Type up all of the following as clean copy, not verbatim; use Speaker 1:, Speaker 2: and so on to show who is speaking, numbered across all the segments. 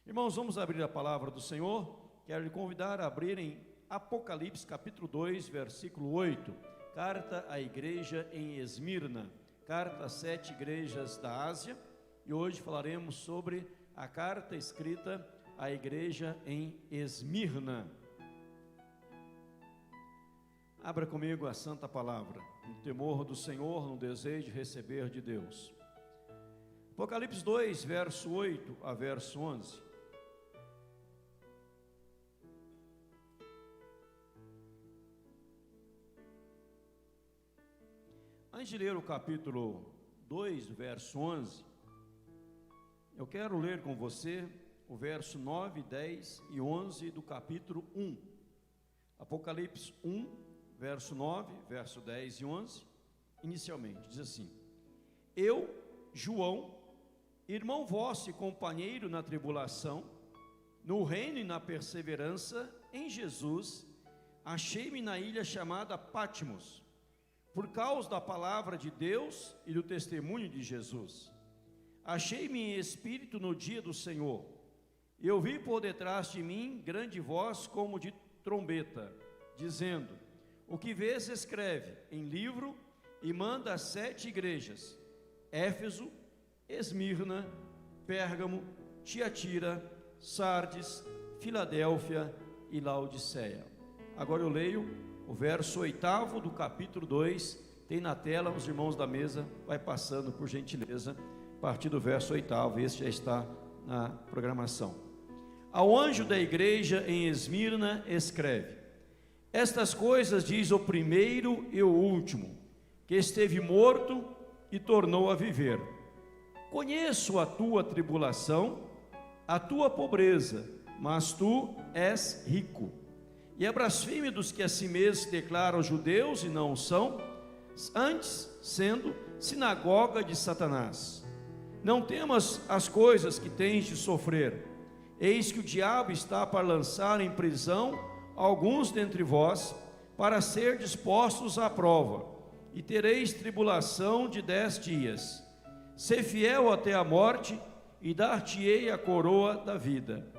Speaker 1: Irmãos, vamos abrir a palavra do Senhor. Quero lhe convidar a abrir em Apocalipse capítulo 2, versículo 8. Carta à igreja em Esmirna, carta às 7 igrejas da Ásia. E hoje falaremos sobre a carta escrita à igreja em Esmirna. Abra comigo a santa palavra, no temor do Senhor, no desejo de receber de Deus. Apocalipse 2, verso 8 a verso 11. Antes de ler o capítulo 2, verso 11, eu quero ler com você o verso 9, 10 e 11 do capítulo 1. Apocalipse 1, verso 9, verso 10 e 11, inicialmente, diz assim: Eu, João, irmão vosso e companheiro na tribulação, no reino e na perseverança em Jesus, achei-me na ilha chamada Patmos, por causa da palavra de Deus e do testemunho de Jesus. Achei-me em espírito no dia do Senhor, e ouvi por detrás de mim grande voz como de trombeta, dizendo: O que vês escreve em livro e manda às 7 igrejas: Éfeso, Esmirna, Pérgamo, Tiatira, Sardes, Filadélfia e Laodiceia. Agora eu leio o verso 8 do capítulo 2, tem na tela, os irmãos da mesa, vai passando por gentileza, a partir do verso 8, esse já está na programação. Ao anjo da igreja em Esmirna escreve: Estas coisas diz o primeiro e o último, que esteve morto e tornou a viver. Conheço a tua tribulação, a tua pobreza, mas tu és rico. E a blasfêmia dos que a si mesmos se declaram judeus e não são, antes sendo sinagoga de Satanás. Não temas as coisas que tens de sofrer. Eis que o diabo está para lançar em prisão alguns dentre vós, para ser dispostos à prova, e tereis tribulação de 10 dias. Sê fiel até a morte, e dar-te-ei a coroa da vida.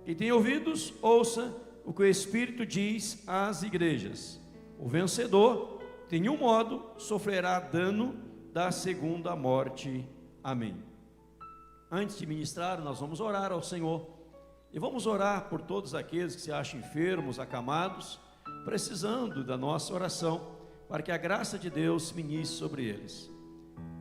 Speaker 1: Quem tem ouvidos, ouça o que o Espírito diz às igrejas. O vencedor, de nenhum modo, sofrerá dano da segunda morte. Amém. Antes de ministrar, nós vamos orar ao Senhor. E vamos orar por todos aqueles que se acham enfermos, acamados, precisando da nossa oração, para que a graça de Deus ministre sobre eles.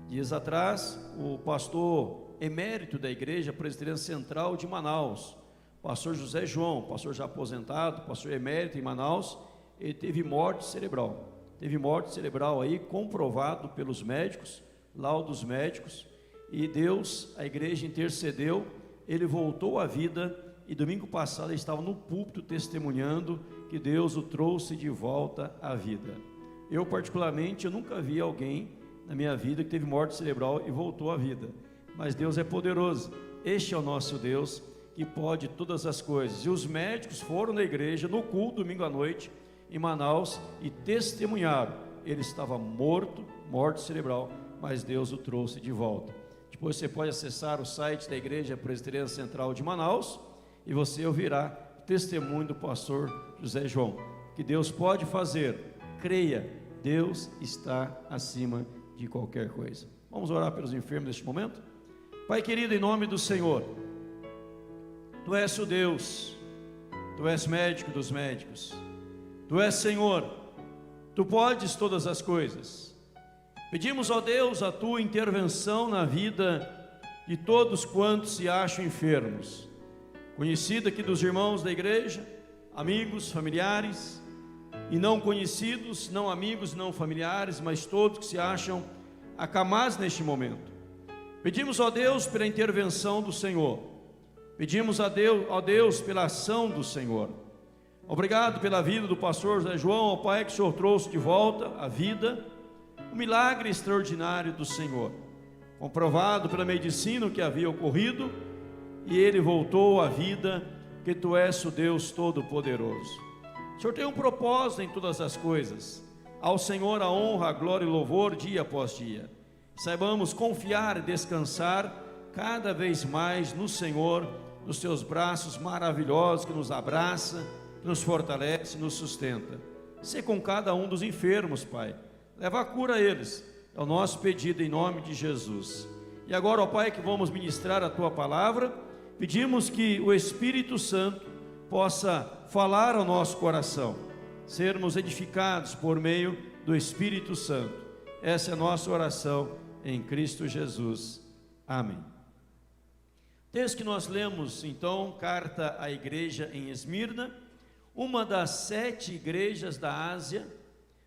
Speaker 1: Dias atrás, o pastor emérito da Igreja Presbiteriana Central de Manaus, pastor José João, pastor já aposentado, pastor emérito em Manaus, ele teve morte cerebral. Teve morte cerebral aí, comprovado pelos médicos, laudos médicos, e Deus, a igreja intercedeu, ele voltou à vida, e domingo passado ele estava no púlpito testemunhando que Deus o trouxe de volta à vida. Eu particularmente, eu nunca vi alguém na minha vida que teve morte cerebral e voltou à vida, mas Deus é poderoso. Este é o nosso Deus, que pode todas as coisas. E os médicos foram na igreja, no culto, domingo à noite, em Manaus, e testemunharam. Ele estava morto, morte cerebral, mas Deus o trouxe de volta. Depois você pode acessar o site da Igreja Presbiteriana Central de Manaus, e você ouvirá o testemunho do pastor José João. Que Deus pode fazer, creia, Deus está acima de qualquer coisa. Vamos orar pelos enfermos neste momento? Pai querido, em nome do Senhor, Tu és o Deus, Tu és médico dos médicos, Tu és Senhor, Tu podes todas as coisas. Pedimos, ó Deus, a Tua intervenção na vida de todos quantos se acham enfermos, conhecido aqui dos irmãos da igreja, amigos, familiares, e não conhecidos, não amigos, não familiares, mas todos que se acham acamados neste momento. Pedimos, ó Deus, pela intervenção do Senhor. Pedimos a Deus, ó Deus, pela ação do Senhor. Obrigado pela vida do pastor José João, ó Pai, que o Senhor trouxe de volta a vida, o milagre extraordinário do Senhor, comprovado pela medicina que havia ocorrido, e ele voltou à vida, que Tu és o Deus Todo-Poderoso. O Senhor tem um propósito em todas as coisas. Ao Senhor a honra, a glória e o louvor dia após dia. Saibamos confiar e descansar cada vez mais no Senhor nos teus braços maravilhosos, que nos abraça, que nos fortalece, nos sustenta. Sê com cada um dos enfermos, Pai, leva a cura a eles, é o nosso pedido em nome de Jesus. E agora, ó Pai, que vamos ministrar a Tua palavra, pedimos que o Espírito Santo possa falar ao nosso coração, sermos edificados por meio do Espírito Santo. Essa é a nossa oração em Cristo Jesus. Amém. Texto que nós lemos então, carta à igreja em Esmirna, uma das 7 igrejas da Ásia,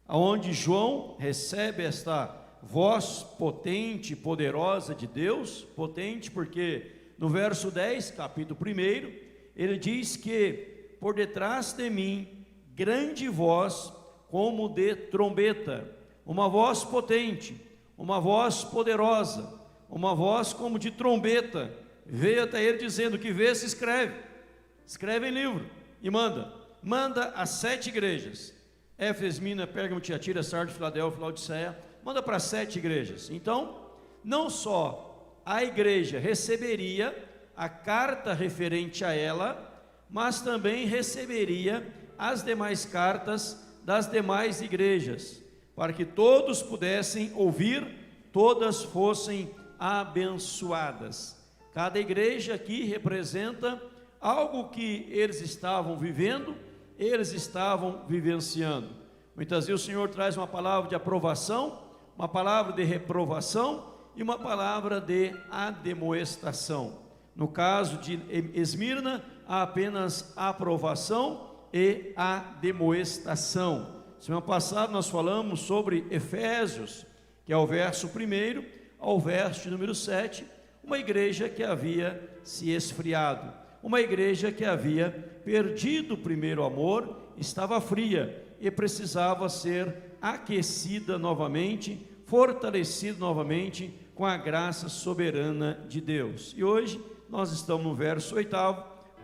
Speaker 1: onde João recebe esta voz potente e poderosa de Deus, potente porque no verso 10, capítulo 1, ele diz que por detrás de mim, grande voz como de trombeta, uma voz potente, uma voz poderosa, uma voz como de trombeta, veio até ele dizendo: que vê, se escreve em livro e manda às 7 igrejas, Éfeso, Esmirna, Pérgamo, Tiatira, Sardes, Filadélfia, Laodiceia, manda para 7 igrejas. Então, não só a igreja receberia a carta referente a ela, mas também receberia as demais cartas das demais igrejas, para que todos pudessem ouvir, todas fossem abençoadas. Cada igreja aqui representa algo que eles estavam vivendo, eles estavam vivenciando. Muitas vezes o Senhor traz uma palavra de aprovação, uma palavra de reprovação e uma palavra de ademoestação. No caso de Esmirna, há apenas aprovação e ademoestação. Semana passada nós falamos sobre Efésios, que é o verso 1 ao verso número 7, uma igreja que havia se esfriado, uma igreja que havia perdido o primeiro amor, estava fria e precisava ser aquecida novamente, fortalecida novamente com a graça soberana de Deus. E hoje nós estamos no verso 8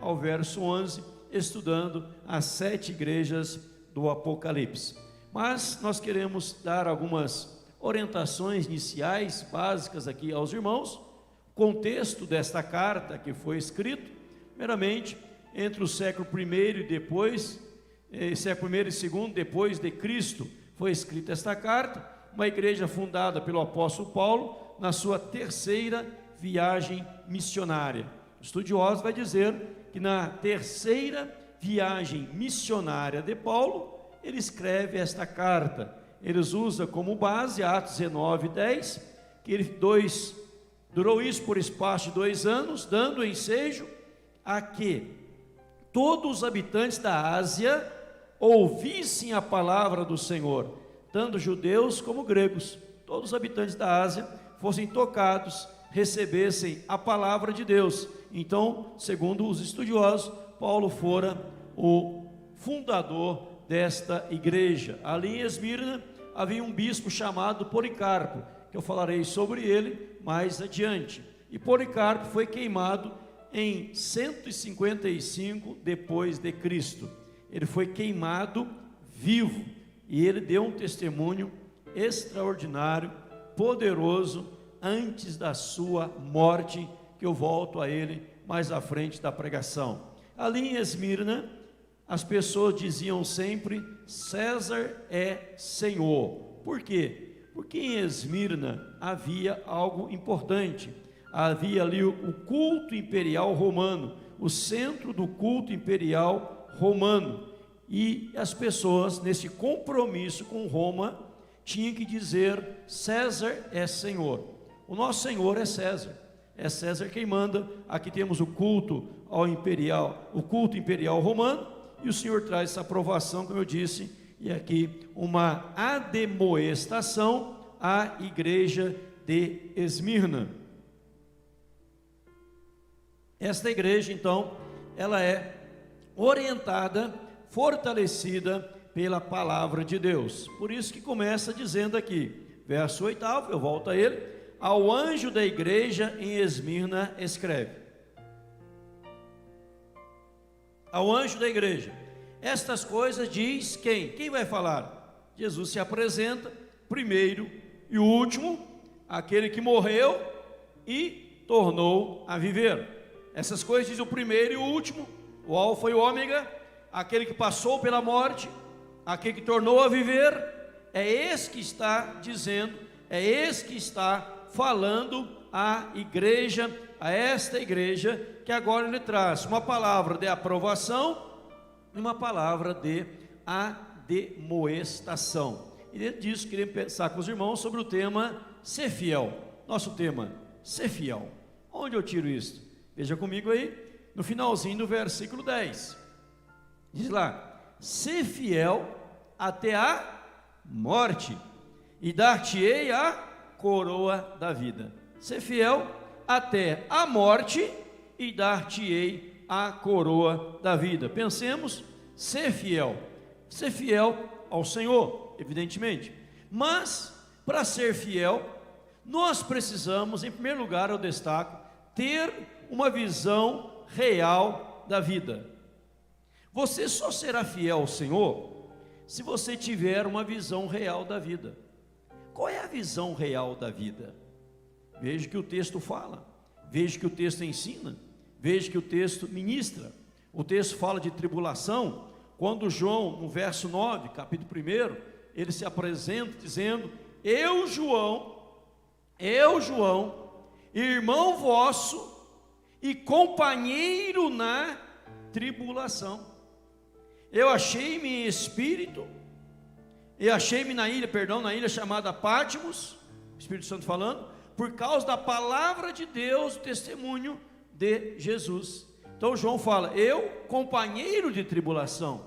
Speaker 1: ao verso 11, estudando as 7 igrejas do Apocalipse. Mas nós queremos dar algumas orientações iniciais, básicas aqui aos irmãos. Contexto desta carta que foi escrito, primeiramente, entre o século I e depois, século I e II depois de Cristo, foi escrita esta carta, uma igreja fundada pelo apóstolo Paulo, na sua 3ª viagem missionária. O estudioso vai dizer que na 3ª viagem missionária de Paulo, ele escreve esta carta. Eles usam como base Atos 19, 10, que ele durou isso por espaço de 2 anos, dando ensejo a que todos os habitantes da Ásia ouvissem a palavra do Senhor, tanto judeus como gregos. Todos os habitantes da Ásia fossem tocados, recebessem a palavra de Deus. Então, segundo os estudiosos, Paulo fora o fundador desta igreja. Ali em Esmirna havia um bispo chamado Policarpo, que eu falarei sobre ele mais adiante. E Policarpo foi queimado em 155 depois de Cristo. Ele foi queimado vivo e ele deu um testemunho extraordinário, poderoso, antes da sua morte, que eu volto a ele mais à frente da pregação. Ali em Esmirna, as pessoas diziam sempre: César é Senhor. Por quê? Porque em Esmirna havia algo importante. Havia ali o culto imperial romano, o centro do culto imperial romano. E as pessoas, nesse compromisso com Roma, tinham que dizer: César é Senhor. O nosso Senhor é César quem manda. Aqui temos o culto ao imperial, o culto imperial romano, e o Senhor traz essa aprovação, como eu disse, e aqui uma ademoestação à igreja de Esmirna. Esta igreja, então, ela é orientada, fortalecida pela palavra de Deus. Por isso que começa dizendo aqui, verso 8, eu volto a ele: ao anjo da igreja em Esmirna escreve. Ao anjo da igreja. Estas coisas diz quem? Quem vai falar? Jesus se apresenta, primeiro e último, aquele que morreu e tornou a viver. Essas coisas diz o primeiro e o último, o alfa e o ômega, aquele que passou pela morte, aquele que tornou a viver. É esse que está dizendo, é esse que está falando à igreja, a esta igreja, que agora ele traz uma palavra de aprovação e uma palavra de admoestação. E dentro disso, queria pensar com os irmãos sobre o tema ser fiel. Nosso tema, ser fiel. Onde eu tiro isso? Veja comigo aí, no finalzinho do versículo 10. Diz lá: ser fiel até a morte, e dar-te-ei a coroa da vida. Ser fiel até a morte, e dar-te-ei a coroa da vida. Pensemos, ser fiel ao Senhor, evidentemente. Mas, para ser fiel, nós precisamos, em primeiro lugar, eu destaco, ter uma visão real da vida. Você só será fiel ao Senhor se você tiver uma visão real da vida. Qual é a visão real da vida? Veja que o texto fala, veja que o texto ensina, veja que o texto ministra. O texto fala de tribulação, quando João, no verso 9, capítulo 1, ele se apresenta dizendo: eu João, irmão vosso e companheiro na tribulação. Eu achei-me em espírito, na ilha chamada Patmos, o Espírito Santo falando, por causa da palavra de Deus, o testemunho de Jesus. Então João fala: eu, companheiro de tribulação.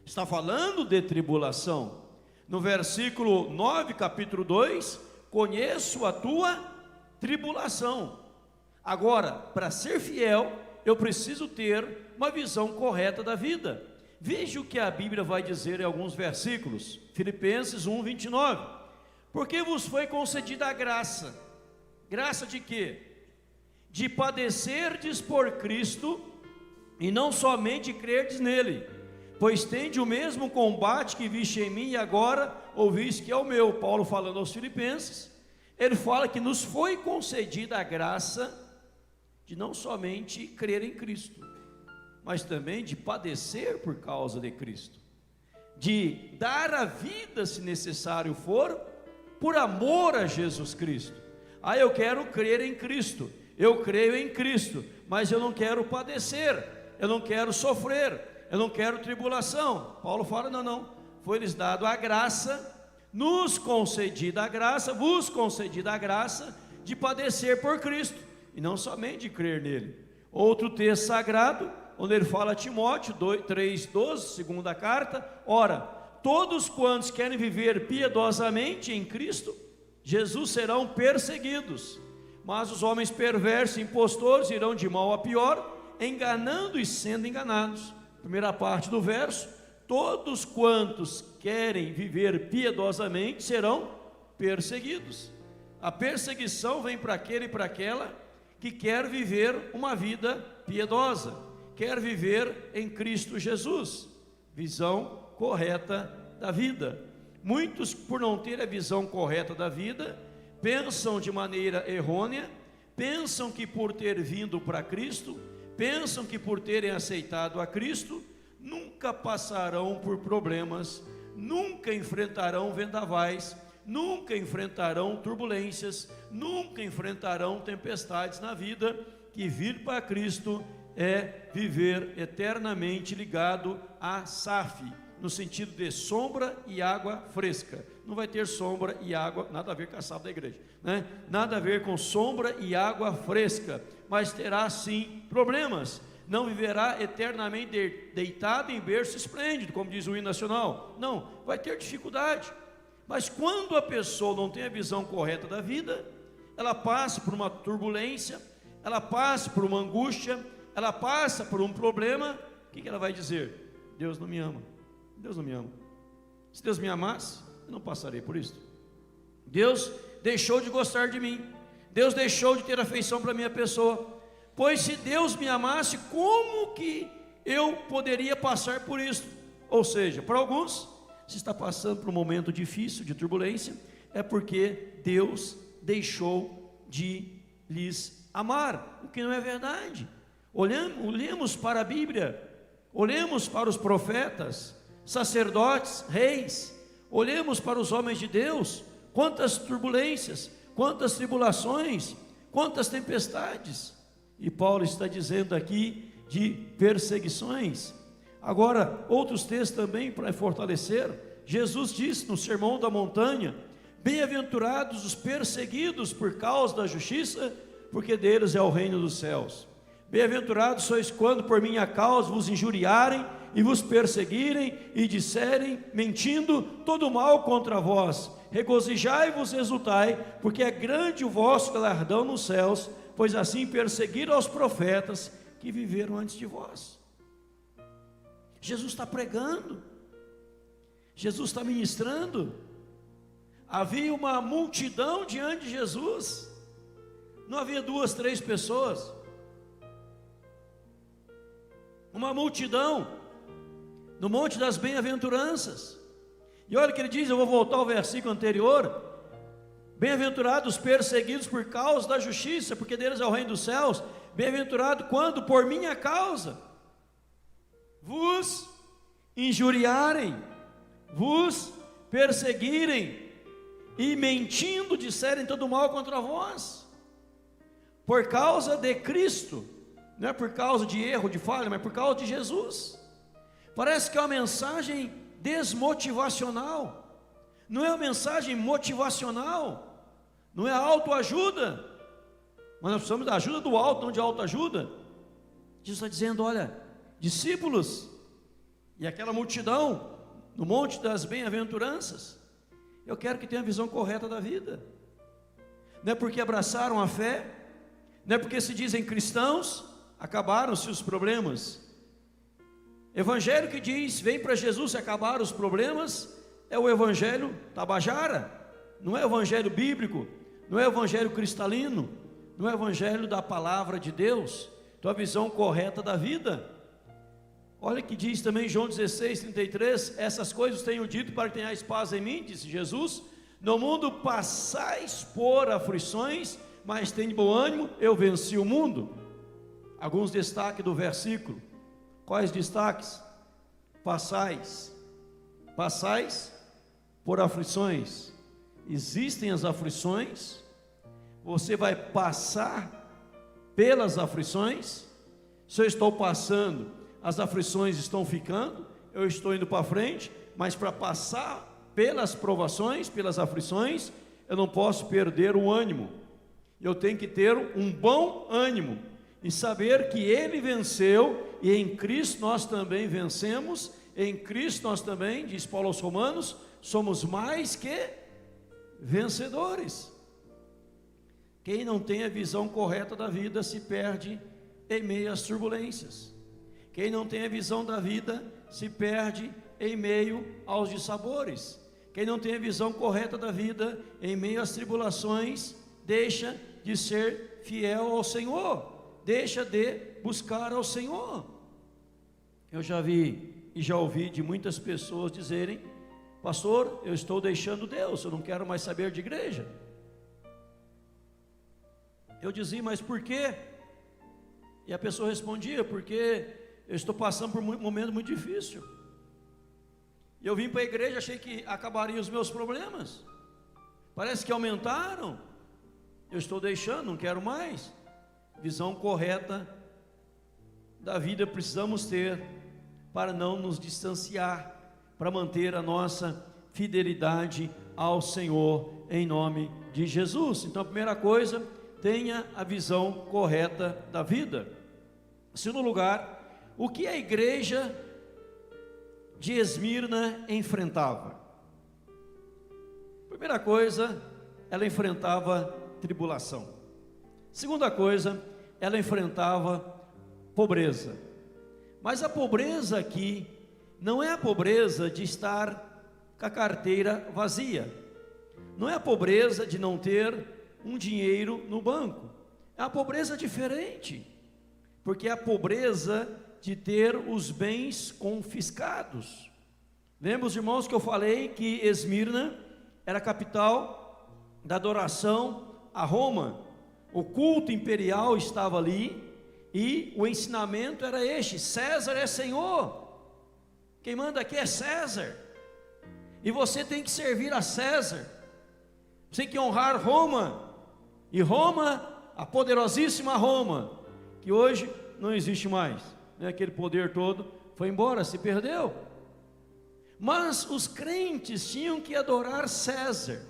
Speaker 1: Está falando de tribulação. No versículo 9, capítulo 2, conheço a tua tribulação. Agora, para ser fiel, eu preciso ter uma visão correta da vida. Veja o que a Bíblia vai dizer em alguns versículos. Filipenses 1, 29. Porque vos foi concedida a graça. Graça de quê? De padecerdes por Cristo, e não somente crerdes nele, pois tende o mesmo combate que viste em mim, e agora ouvis que é o meu. Paulo falando aos Filipenses, ele fala que nos foi concedida a graça de não somente crer em Cristo, mas também de padecer por causa de Cristo, de dar a vida, se necessário for, por amor a Jesus Cristo. Eu quero crer em Cristo, eu creio em Cristo, mas eu não quero padecer, eu não quero sofrer, eu não quero tribulação. Paulo fala: não, foi-lhes dado a graça, nos concedida a graça, vos concedida a graça de padecer por Cristo, e não somente de crer nele. Outro texto sagrado, onde ele fala a Timóteo 3,12, segunda carta: ora, todos quantos querem viver piedosamente em Cristo Jesus serão perseguidos, mas os homens perversos e impostores irão de mal a pior, enganando e sendo enganados. Primeira parte do verso: todos quantos querem viver piedosamente serão perseguidos. A perseguição vem para aquele e para aquela que quer viver uma vida piedosa, quer viver em Cristo Jesus. Visão correta da vida. Muitos, por não ter a visão correta da vida, pensam de maneira errônea, pensam que por ter vindo para Cristo, pensam que por terem aceitado a Cristo, nunca passarão por problemas, nunca enfrentarão vendavais, nunca enfrentarão turbulências, nunca enfrentarão tempestades na vida, que vir para Cristo é viver eternamente ligado a SAF, no sentido de sombra e água fresca. Não vai ter sombra e água, nada a ver com a SAF da igreja, né? Nada a ver com sombra e água fresca, mas terá sim problemas. Não viverá eternamente deitado em berço esplêndido, como diz o hino nacional. Não, vai ter dificuldade. Mas quando a pessoa não tem a visão correta da vida, ela passa por uma turbulência, ela passa por uma angústia, ela passa por um problema, o que ela vai dizer? Deus não me ama, Deus não me ama. Se Deus me amasse, eu não passaria por isso. Deus deixou de gostar de mim, Deus deixou de ter afeição para a minha pessoa, pois se Deus me amasse, como que eu poderia passar por isso? Ou seja, para alguns, se está passando por um momento difícil, de turbulência, é porque Deus deixou de lhes amar, o que não é verdade. Olhemos para a Bíblia, olhemos para os profetas, sacerdotes, reis, olhemos para os homens de Deus. Quantas turbulências, quantas tribulações, quantas tempestades. E Paulo está dizendo aqui de perseguições. Agora, outros textos também para fortalecer. Jesus disse no Sermão da Montanha: bem-aventurados os perseguidos por causa da justiça, porque deles é o reino dos céus. Bem-aventurados sois quando por minha causa vos injuriarem e vos perseguirem e disserem, mentindo, todo mal contra vós. Regozijai-vos e exultai, porque é grande o vosso galardão nos céus, pois assim perseguiram aos profetas que viveram antes de vós. Jesus está pregando, Jesus está ministrando. Havia uma multidão diante de Jesus, não havia 2, 3 pessoas, uma multidão no Monte das Bem-aventuranças. E olha o que ele diz, eu vou voltar ao versículo anterior: bem-aventurados perseguidos por causa da justiça, porque deles é o reino dos céus. Bem-aventurado quando por minha causa vos injuriarem, vos perseguirem e mentindo disserem todo mal contra vós. Por causa de Cristo, não é por causa de erro, de falha, mas por causa de Jesus. Parece que é uma mensagem desmotivacional, não é uma mensagem motivacional, não é autoajuda, mas nós precisamos da ajuda do alto, não de autoajuda. Jesus está dizendo: olha, discípulos, e aquela multidão no Monte das Bem-aventuranças, eu quero que tenha a visão correta da vida. Não é porque abraçaram a fé, não é porque se dizem cristãos, acabaram-se os problemas. Evangelho que diz, vem para Jesus e acabar os problemas, é o evangelho tabajara, não é o evangelho bíblico, não é o evangelho cristalino, não é o evangelho da palavra de Deus. Então a visão correta da vida. Olha que diz também João 16:33, essas coisas tenho dito para que tenhais paz em mim, disse Jesus. No mundo passais por aflições, mas tem bom ânimo, eu venci o mundo. Alguns destaques do versículo. Quais destaques? Passais por aflições. Existem as aflições, você vai passar pelas aflições. Se eu estou passando, as aflições estão ficando, eu estou indo para frente, mas para passar pelas provações, pelas aflições, eu não posso perder o ânimo. Eu tenho que ter um bom ânimo e saber que Ele venceu, e em Cristo nós também vencemos. Em Cristo nós também, diz Paulo aos Romanos, somos mais que vencedores. Quem não tem a visão correta da vida se perde em meio às turbulências. Quem não tem a visão da vida se perde em meio aos dissabores. Quem não tem a visão correta da vida em meio às tribulações deixa de ser fiel ao Senhor, deixa de buscar ao Senhor. Eu já vi e já ouvi de muitas pessoas dizerem: pastor, eu estou deixando Deus, eu não quero mais saber de igreja. Eu dizia: mas por quê? E a pessoa respondia: porque eu estou passando por um momento muito difícil. E eu vim para a igreja, achei que acabaria os meus problemas, parece que aumentaram. Eu estou deixando, não quero mais. Visão correta da vida precisamos ter para não nos distanciar, para manter a nossa fidelidade ao Senhor, em nome de Jesus. Então a primeira coisa, tenha a visão correta da vida. Em segundo lugar, o que a igreja de Esmirna enfrentava? Primeira coisa, ela enfrentava tribulação. Segunda coisa, ela enfrentava pobreza. Mas a pobreza aqui não é a pobreza de estar com a carteira vazia, não é a pobreza de não ter um dinheiro no banco, é a pobreza diferente, porque é a pobreza de ter os bens confiscados. Lembra, os irmãos, que eu falei que Esmirna era a capital da adoração a Roma, o culto imperial estava ali, E o ensinamento era este: César é Senhor, quem manda aqui é César, e você tem que servir a César, você tem que honrar Roma, e Roma, a poderosíssima Roma, que hoje não existe mais, né? Aquele poder todo foi embora, se perdeu. Mas os crentes tinham que adorar César,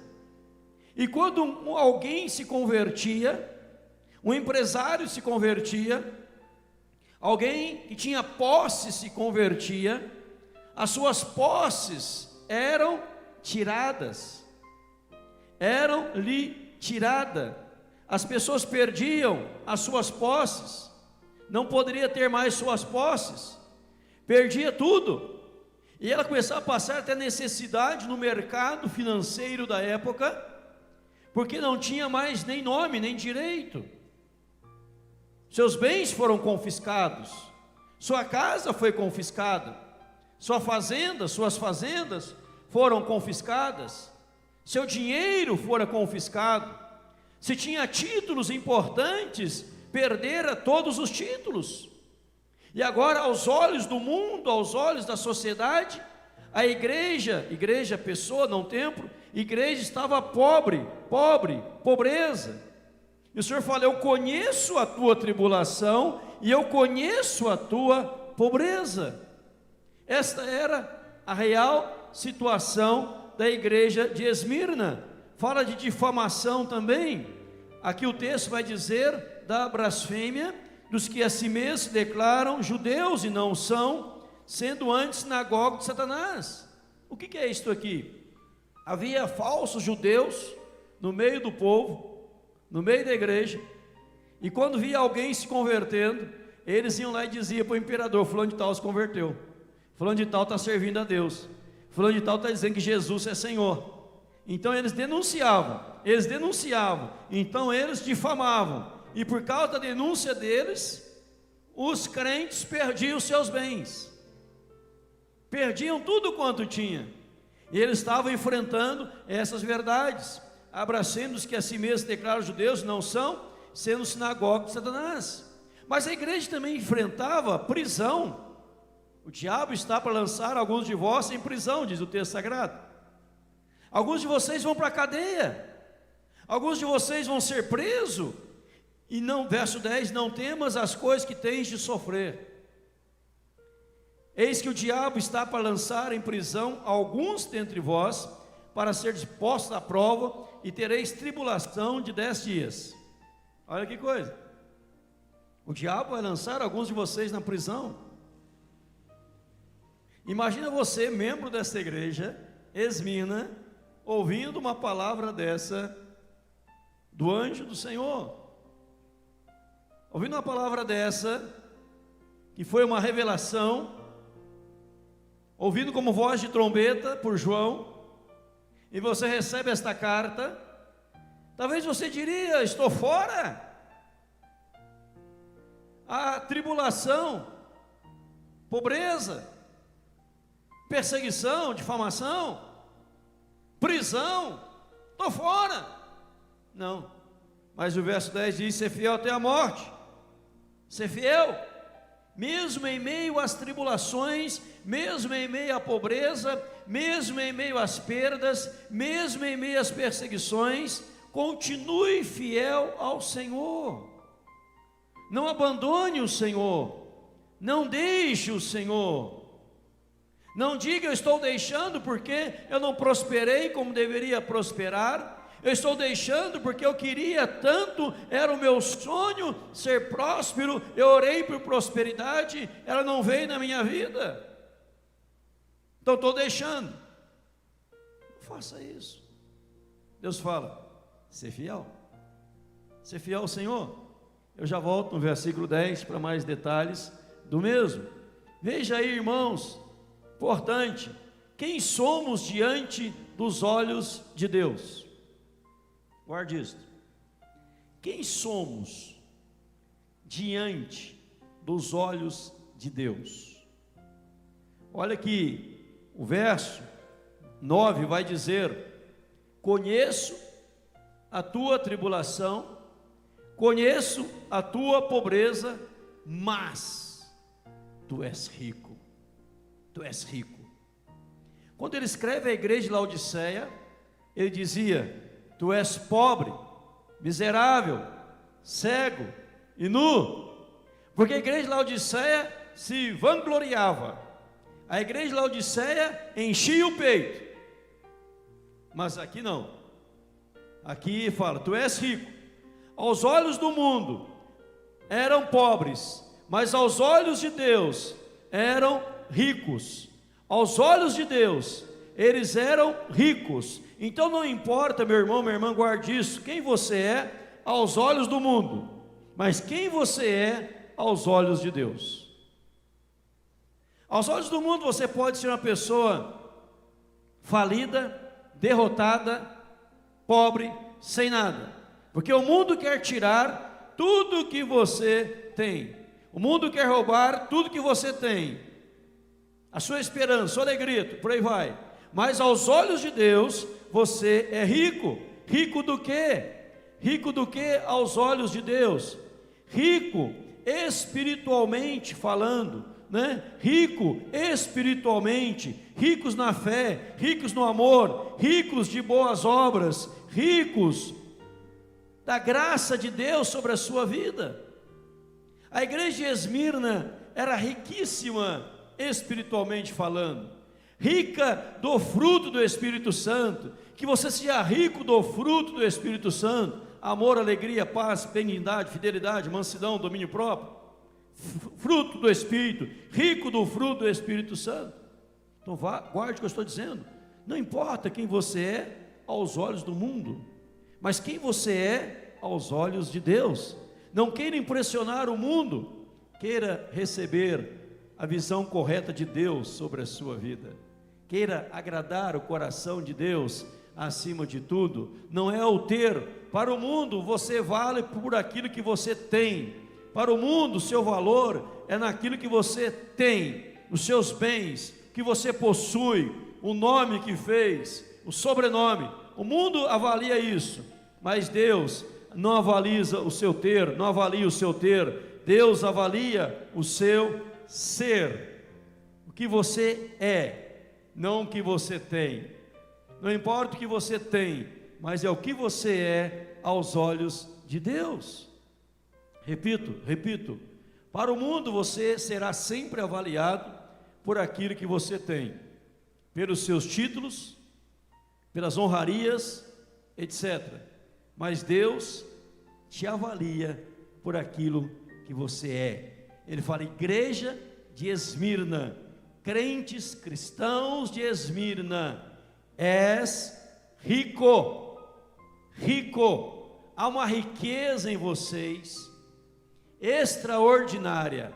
Speaker 1: e quando alguém se convertia, um empresário se convertia, alguém que tinha posse se convertia, as suas posses eram lhe tiradas, as pessoas perdiam as suas posses, não poderia ter mais suas posses, perdia tudo, e ela começava a passar até necessidade no mercado financeiro da época, porque não tinha mais nem nome, nem direito. Seus bens foram confiscados, sua casa foi confiscada, suas fazendas foram confiscadas, seu dinheiro fora confiscado, se tinha títulos importantes, perdera todos os títulos, e agora aos olhos do mundo, aos olhos da sociedade, a igreja, pessoa, não templo, igreja estava pobreza. E o Senhor fala: eu conheço a tua tribulação e eu conheço a tua pobreza. Esta era a real situação da igreja de Esmirna. Fala de difamação também. Aqui o texto vai dizer da blasfêmia dos que a si mesmos declaram judeus e não são, sendo antes sinagoga de Satanás. O que é isto aqui? Havia falsos judeus no meio do povo, no meio da igreja, e quando via alguém se convertendo, eles iam lá e diziam para o imperador: fulano de tal se converteu, fulano de tal está servindo a Deus, fulano de tal está dizendo que Jesus é Senhor. Então eles denunciavam, então eles difamavam, e por causa da denúncia deles, os crentes perdiam seus bens, perdiam tudo quanto tinha, e eles estavam enfrentando essas verdades, abraçando os que a si mesmos declaram judeus, não são, sendo sinagoga de Satanás. Mas a igreja também enfrentava prisão. O diabo está para lançar alguns de vós em prisão, diz o texto sagrado. Alguns de vocês vão para a cadeia, alguns de vocês vão ser presos, e não, verso 10, não temas as coisas que tens de sofrer. Eis que o diabo está para lançar em prisão alguns dentre vós, para ser postos à prova, e tereis tribulação de 10 dias. Olha que coisa, o diabo vai lançar alguns de vocês na prisão. Imagina você, membro dessa igreja, Esmirna, ouvindo uma palavra dessa, do anjo do Senhor, ouvindo uma palavra dessa, que foi uma revelação, ouvindo como voz de trombeta por João, e você recebe esta carta, talvez você diria: estou fora. A tribulação, pobreza, perseguição, difamação, prisão, estou fora. Não, mas o verso 10 diz: ser fiel até a morte, ser fiel, mesmo em meio às tribulações, mesmo em meio à pobreza, mesmo em meio às perdas, mesmo em meio às perseguições, continue fiel ao Senhor, não abandone o Senhor, não deixe o Senhor, não diga: eu estou deixando porque eu não prosperei como deveria prosperar, eu estou deixando porque eu queria tanto, era o meu sonho ser próspero, eu orei por prosperidade, ela não veio na minha vida, então estou deixando. Não faça isso. Deus fala: ser fiel ao Senhor. Eu já volto no versículo 10 para mais detalhes do mesmo. Veja aí, irmãos, importante, quem somos diante dos olhos de Deus? Guarde isto. Quem somos diante dos olhos de Deus? Olha que o verso 9 vai dizer: conheço a tua tribulação, conheço a tua pobreza, mas tu és rico. Tu és rico. Quando ele escreve à igreja de Laodiceia, ele dizia: tu és pobre, miserável, cego e nu. Porque a igreja de Laodiceia se vangloriava, a igreja de Laodiceia enchia o peito. Mas aqui não. Aqui fala: tu és rico. Aos olhos do mundo eram pobres, mas aos olhos de Deus eram ricos. Aos olhos de Deus eles eram ricos. Então não importa, meu irmão, minha irmã, guarde isso, quem você é aos olhos do mundo, mas quem você é aos olhos de Deus. Aos olhos do mundo você pode ser uma pessoa falida, derrotada, pobre, sem nada, porque o mundo quer tirar tudo que você tem, o mundo quer roubar tudo que você tem, a sua esperança, a sua alegria, por aí vai. Mas aos olhos de Deus você é rico. Rico do quê? Rico do quê aos olhos de Deus? Rico espiritualmente falando, né? Rico espiritualmente, ricos na fé, ricos no amor, ricos de boas obras, ricos da graça de Deus sobre a sua vida. A igreja de Esmirna era riquíssima espiritualmente falando, rica do fruto do Espírito Santo. Que você seja rico do fruto do Espírito Santo: amor, alegria, paz, benignidade, fidelidade, mansidão, domínio próprio. Fruto do Espírito, rico do fruto do Espírito Santo. Então guarde o que eu estou dizendo. Não importa quem você é aos olhos do mundo, mas quem você é aos olhos de Deus. Não queira impressionar o mundo, queira receber a visão correta de Deus sobre a sua vida. Queira agradar o coração de Deus acima de tudo. Não é o ter. Para o mundo você vale por aquilo que você tem. Para o mundo o seu valor é naquilo que você tem, os seus bens, que você possui, o nome que fez, o sobrenome. O mundo avalia isso, mas Deus não avalia o seu ter, não avalia o seu ter. Deus avalia o seu ser, o que você é, não o que você tem. Não importa o que você tem, mas é o que você é aos olhos de Deus. Repito, para o mundo você será sempre avaliado por aquilo que você tem, pelos seus títulos, pelas honrarias, etc. Mas Deus te avalia por aquilo que você é. Ele fala: igreja de Esmirna, crentes cristãos de Esmirna, és rico, rico. Há uma riqueza em vocês extraordinária.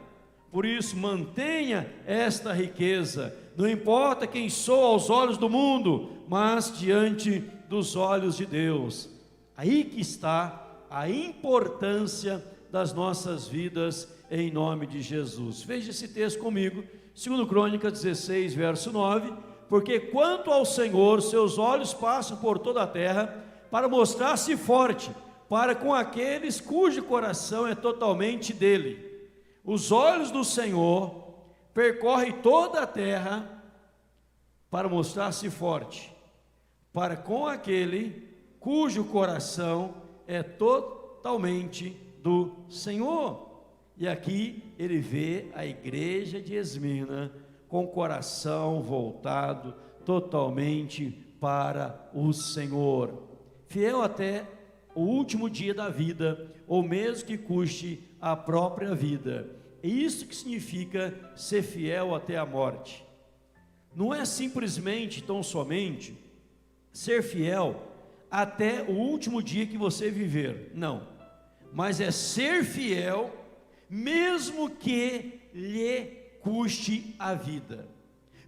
Speaker 1: Por isso mantenha esta riqueza. Não importa quem sou aos olhos do mundo, mas diante dos olhos de Deus. Aí que está a importância das nossas vidas, em nome de Jesus. Veja esse texto comigo, 2 Crônicas 16, verso 9. Porque quanto ao Senhor, seus olhos passam por toda a terra, para mostrar-se forte, para com aqueles cujo coração é totalmente dele. Os olhos do Senhor percorrem toda a terra, para mostrar-se forte, para com aquele cujo coração é totalmente do Senhor. E aqui ele vê a igreja de Esmirna com o coração voltado totalmente para o Senhor, fiel até o último dia da vida, ou mesmo que custe a própria vida. É isso que significa ser fiel até a morte. Não é simplesmente, tão somente, ser fiel até o último dia que você viver, não, mas é ser fiel mesmo que lhe custe a vida,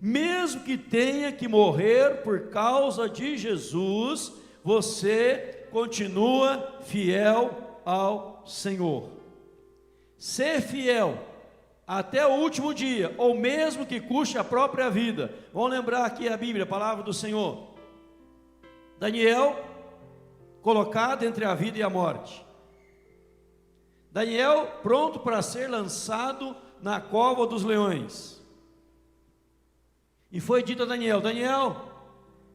Speaker 1: mesmo que tenha que morrer por causa de Jesus, você continua fiel ao Senhor. Ser fiel até o último dia, ou mesmo que custe a própria vida. Vamos lembrar aqui a Bíblia, a palavra do Senhor. Daniel, colocado entre a vida e a morte. Daniel pronto para ser lançado na cova dos leões. E foi dito a Daniel: Daniel,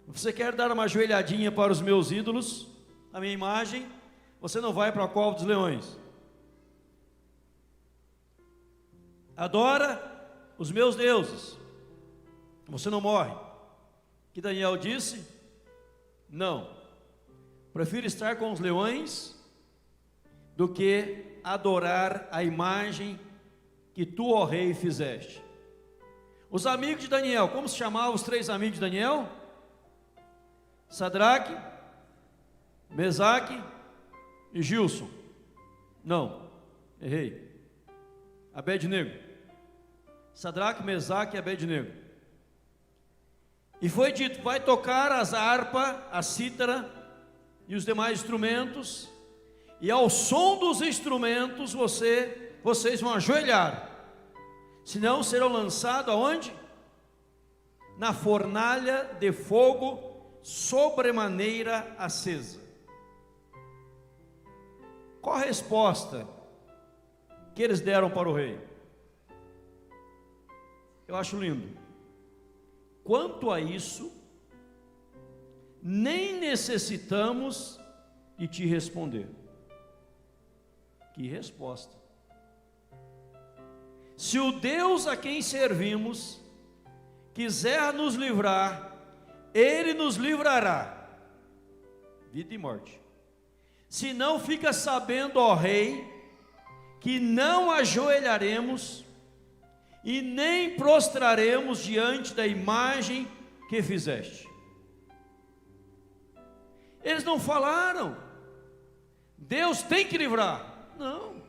Speaker 1: você quer dar uma ajoelhadinha para os meus ídolos, a minha imagem? Você não vai para a cova dos leões. Adora os meus deuses, você não morre. Que Daniel disse: não, prefiro estar com os leões do que adorar a imagem que tu, ó rei, fizeste. Os amigos de Daniel, como se chamavam os 3 amigos de Daniel? Sadraque, Mesaque e Gilson. Não, errei. Abednego. Sadraque, Mesaque e Abednego. E foi dito: vai tocar as harpas, a cítara e os demais instrumentos, e ao som dos instrumentos vocês vão ajoelhar, senão serão lançados aonde? Na fornalha de fogo sobremaneira acesa. Qual a resposta que eles deram para o rei? Eu acho lindo. Quanto a isso, nem necessitamos de te responder. Que resposta! Se o Deus a quem servimos quiser nos livrar, Ele nos livrará, vida e morte. Se não, fica sabendo, ó rei, que não ajoelharemos e nem prostraremos diante da imagem que fizeste. Eles não falaram: Deus tem que livrar. Não.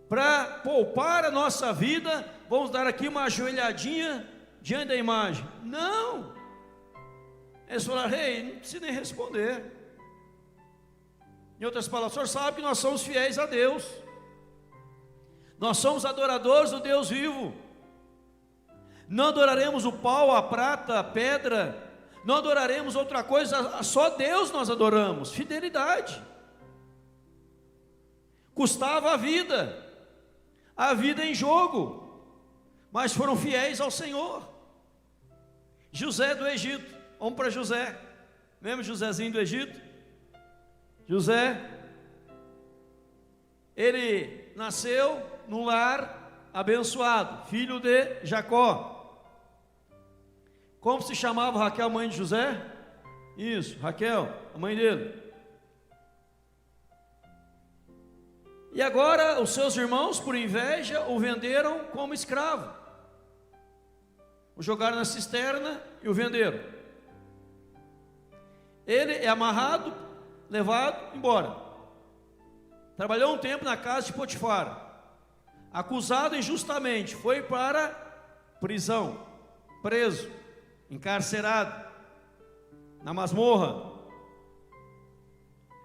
Speaker 1: Para poupar a nossa vida, vamos dar aqui uma ajoelhadinha diante da imagem. Não. Eles falaram: rei, não precisa nem responder. Em outras palavras, o senhor sabe que nós somos fiéis a Deus. Nós somos adoradores do Deus vivo. Não adoraremos o pau, a prata, a pedra. Não adoraremos outra coisa. Só Deus nós adoramos. Fidelidade. Custava a vida em jogo, mas foram fiéis ao Senhor. José do Egito, vamos para José. Lembra Josézinho do Egito? José, ele nasceu num lar abençoado, filho de Jacó. Como se chamava Raquel, mãe de José? Isso, Raquel, a mãe dele. E agora os seus irmãos, por inveja, o venderam como escravo. O jogaram na cisterna e o venderam. Ele é amarrado, levado embora. Trabalhou um tempo na casa de Potifar. Acusado injustamente, foi para prisão, preso, encarcerado, na masmorra.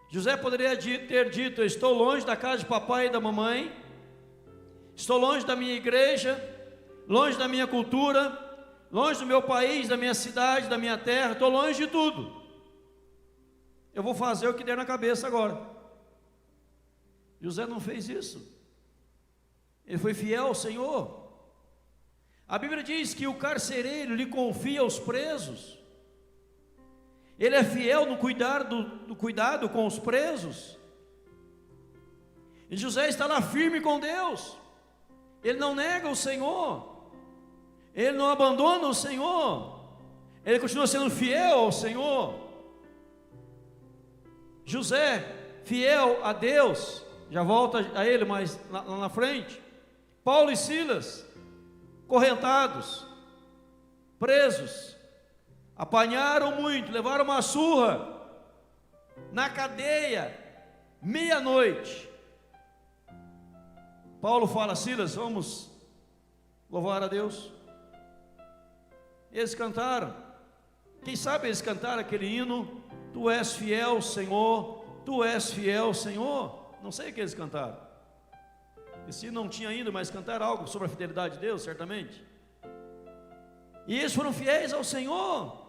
Speaker 1: José poderia ter dito: eu estou longe da casa de papai e da mamãe, estou longe da minha igreja, longe da minha cultura, longe do meu país, da minha cidade, da minha terra, estou longe de tudo. Eu vou fazer o que der na cabeça agora. José não fez isso. Ele foi fiel ao Senhor. A Bíblia diz que o carcereiro lhe confia os presos. Ele é fiel no cuidado com os presos. E José está lá firme com Deus. Ele não nega o Senhor. Ele não abandona o Senhor. Ele continua sendo fiel ao Senhor. José, fiel a Deus, já volta a ele mais lá na frente. Paulo e Silas, correntados, presos, apanharam muito, levaram uma surra, na cadeia, meia-noite. Paulo fala: Silas, vamos louvar a Deus. Eles cantaram. Quem sabe eles cantaram aquele hino: Tu és fiel, Senhor, Tu és fiel, Senhor. Não sei o que eles cantaram. Esse não tinha ainda, mas cantaram algo sobre a fidelidade de Deus, certamente. E eles foram fiéis ao Senhor.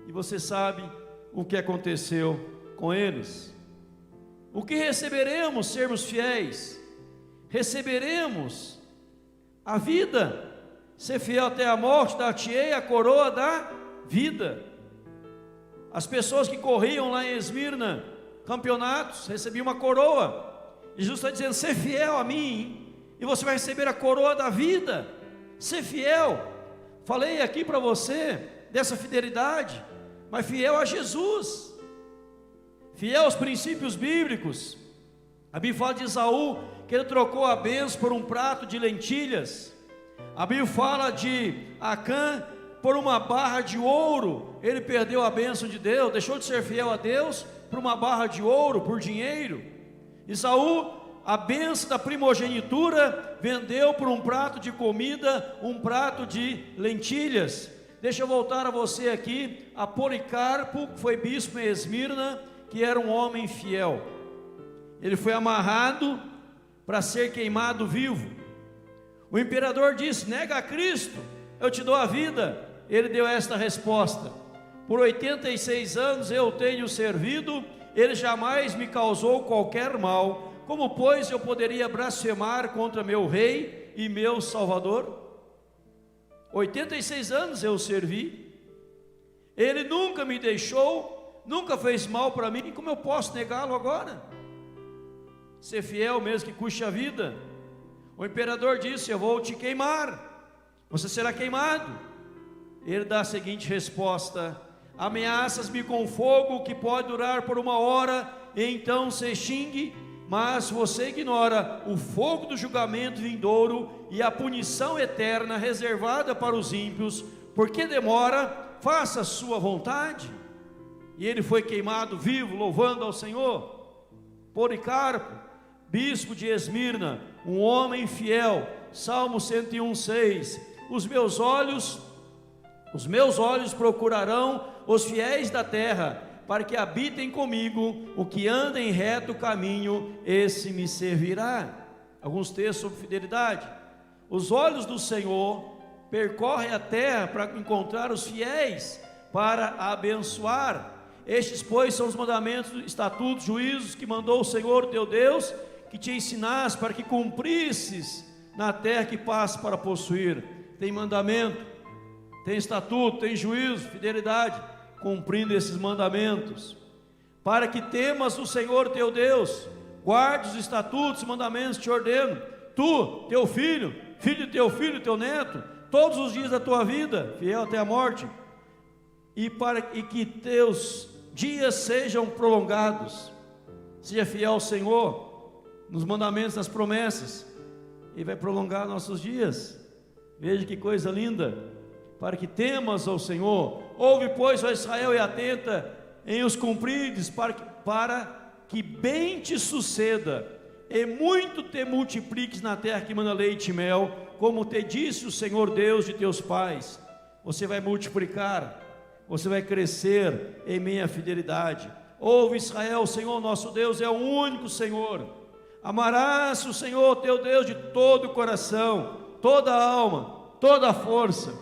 Speaker 1: E você sabe o que aconteceu com eles. O que receberemos sermos fiéis? Receberemos a vida. Ser fiel até a morte, dar-te-ei a coroa da vida. As pessoas que corriam lá em Esmirna, campeonatos, recebiam uma coroa. Jesus está dizendo: ser fiel a mim, e você vai receber a coroa da vida. Ser fiel. Falei aqui para você dessa fidelidade, mas fiel a Jesus, fiel aos princípios bíblicos. A Bíblia fala de Esaú, que ele trocou a bênção por um prato de lentilhas. A Bíblia fala de Acã, por uma barra de ouro, ele perdeu a bênção de Deus, deixou de ser fiel a Deus, por uma barra de ouro, por dinheiro. Esaú, a bênção da primogenitura, vendeu por um prato de comida, um prato de lentilhas. Deixa eu voltar a você aqui, a Policarpo, que foi bispo em Esmirna, que era um homem fiel. Ele foi amarrado para ser queimado vivo. O imperador disse: nega a Cristo, eu te dou a vida. Ele deu esta resposta: por 86 anos eu tenho servido, ele jamais me causou qualquer mal. Como, pois, eu poderia blasfemar contra meu rei e meu salvador? 86 anos eu servi, ele nunca me deixou, nunca fez mal para mim, como eu posso negá-lo agora? Ser fiel mesmo que custe a vida. O imperador disse: eu vou te queimar, você será queimado. Ele dá a seguinte resposta: ameaças-me com fogo que pode durar por 1 hora, e então se extingue, mas você ignora o fogo do julgamento vindouro e a punição eterna reservada para os ímpios. Porque demora? Faça a sua vontade. E ele foi queimado vivo, louvando ao Senhor. Policarpo, bispo de Esmirna, um homem fiel. Salmo 101:6. Os meus olhos procurarão os fiéis da terra, para que habitem comigo. O que anda em reto caminho, esse me servirá. Alguns textos sobre fidelidade. Os olhos do Senhor percorrem a terra para encontrar os fiéis, para abençoar. Estes, pois, são os mandamentos, estatutos, juízos que mandou o Senhor teu Deus, que te ensinasse, para que cumprisses na terra que passa para possuir. Tem mandamento, tem estatuto, tem juízo, fidelidade, cumprindo esses mandamentos, para que temas o Senhor teu Deus, guarde os estatutos e mandamentos que te ordeno, tu, teu filho, filho de teu filho, teu neto, todos os dias da tua vida, fiel até a morte, e que teus dias sejam prolongados. Seja fiel ao Senhor, nos mandamentos, nas promessas, e vai prolongar nossos dias. Veja que coisa linda. Para que temas ao Senhor, ouve, pois, ó Israel, e atenta em os cumprides, para que bem te suceda, e muito te multipliques na terra que manda leite e mel, como te disse o Senhor Deus de teus pais. Você vai multiplicar, você vai crescer em minha fidelidade. Ouve, Israel, o Senhor nosso Deus é o único Senhor. Amarás o Senhor teu Deus de todo o coração, toda a alma, toda a força.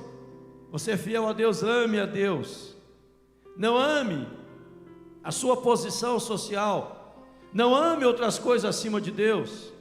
Speaker 1: Você é fiel a Deus, ame a Deus. Não ame a sua posição social, não ame outras coisas acima de Deus,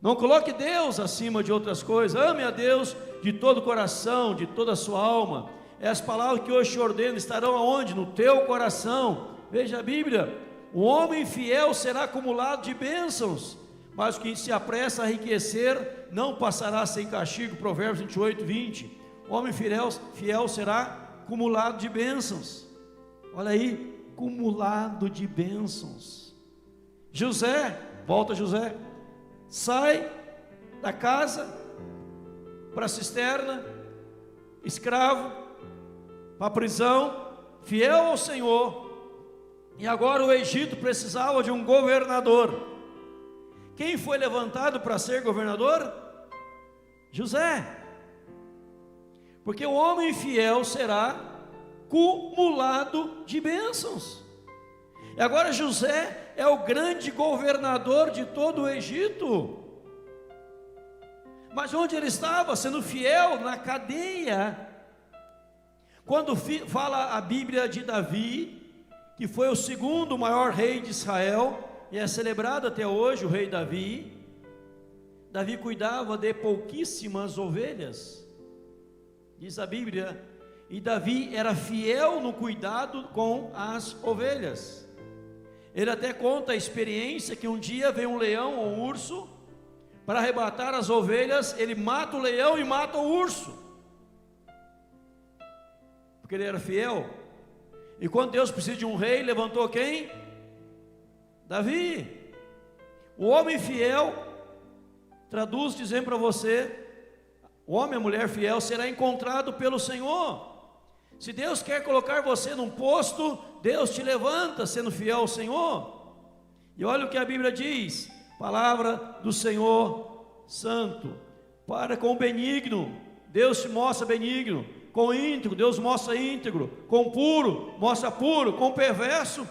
Speaker 1: não coloque Deus acima de outras coisas. Ame a Deus de todo o coração, de toda a sua alma. As palavras que hoje te ordeno estarão aonde? No teu coração. Veja a Bíblia: o homem fiel será acumulado de bênçãos, mas o que se apressa a enriquecer não passará sem castigo. Provérbios 28:20. O homem fiel será acumulado de bênçãos. Olha aí, acumulado de bênçãos. José, volta José, sai da casa para a cisterna, escravo, para a prisão, fiel ao Senhor. E agora o Egito precisava de um governador. Quem foi levantado para ser governador? José. Porque o homem fiel será cumulado de bênçãos. E agora José é o grande governador de todo o Egito. Mas onde ele estava? Sendo fiel na cadeia. Quando fala a Bíblia de Davi, que foi o segundo maior rei de Israel, e é celebrado até hoje, o rei Davi. Davi cuidava de pouquíssimas ovelhas, diz a Bíblia, e Davi era fiel no cuidado com as ovelhas. Ele até conta a experiência que um dia veio um leão ou um urso para arrebatar as ovelhas, ele mata o leão e mata o urso, porque ele era fiel. E quando Deus precisa de um rei, levantou quem? Davi. O homem fiel, traduz dizendo para você, o homem e a mulher fiel será encontrado pelo Senhor. Se Deus quer colocar você num posto, Deus te levanta sendo fiel ao Senhor. E olha o que a Bíblia diz, palavra do Senhor santo, para com o benigno, Deus te mostra benigno, com o íntegro, Deus mostra íntegro, com o puro, mostra puro, com o perverso,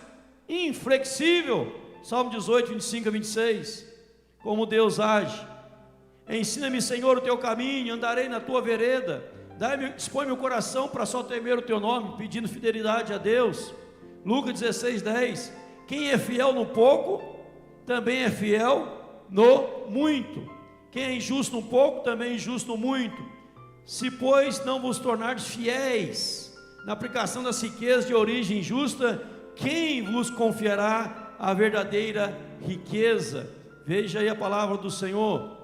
Speaker 1: inflexível. Salmo 18, 25 a 26, como Deus age. Ensina-me, Senhor, o teu caminho, andarei na tua vereda, dispõe meu coração para só temer o teu nome, pedindo fidelidade a Deus. Lucas 16, 10, quem é fiel no pouco, também é fiel no muito. Quem é injusto no pouco, também é injusto no muito. Se, pois, não vos tornardes fiéis na aplicação das riquezas de origem injusta, quem vos confiará a verdadeira riqueza? Veja aí a palavra do Senhor.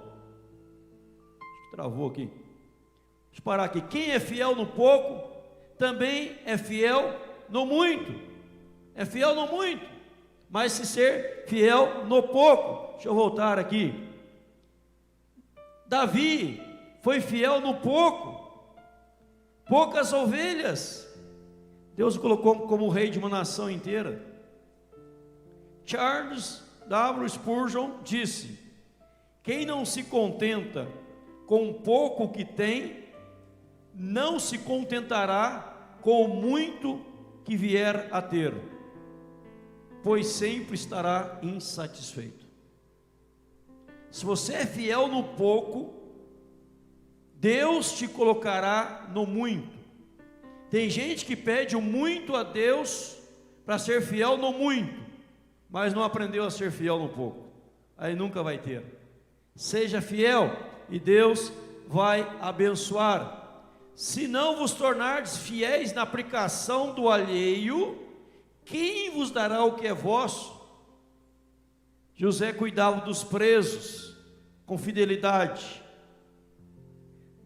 Speaker 1: Acho que travou aqui. Deixa eu parar aqui. Quem é fiel no pouco, também é fiel no muito. É fiel no muito, mas se ser fiel no pouco. Deixa eu voltar aqui. Davi foi fiel no pouco, poucas ovelhas, Deus o colocou como rei de uma nação inteira. Charles W. Spurgeon disse: quem não se contenta com o pouco que tem, não se contentará com o muito que vier a ter, pois sempre estará insatisfeito. Se você é fiel no pouco, Deus te colocará no muito. Tem gente que pede o muito a Deus para ser fiel no muito, mas não aprendeu a ser fiel no pouco, aí nunca vai ter. Seja fiel e Deus vai abençoar. Se não vos tornardes fiéis na aplicação do alheio, quem vos dará o que é vosso? José cuidava dos presos com fidelidade.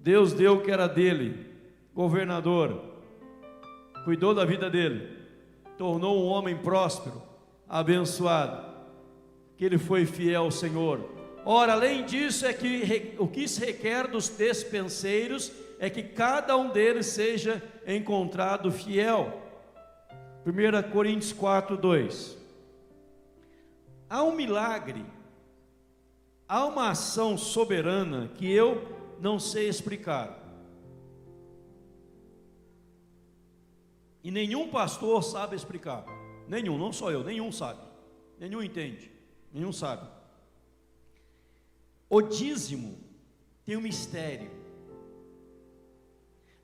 Speaker 1: Deus deu o que era dele, governador, cuidou da vida dele, tornou um homem próspero, abençoado, que ele foi fiel ao Senhor. Ora, além disso, é que o que se requer dos despenseiros é que cada um deles seja encontrado fiel. 1 Coríntios 4, 2. Há um milagre, há uma ação soberana que eu não sei explicar, e nenhum pastor sabe explicar, nenhum, não só eu, nenhum sabe, nenhum entende, nenhum sabe. O dízimo tem um mistério.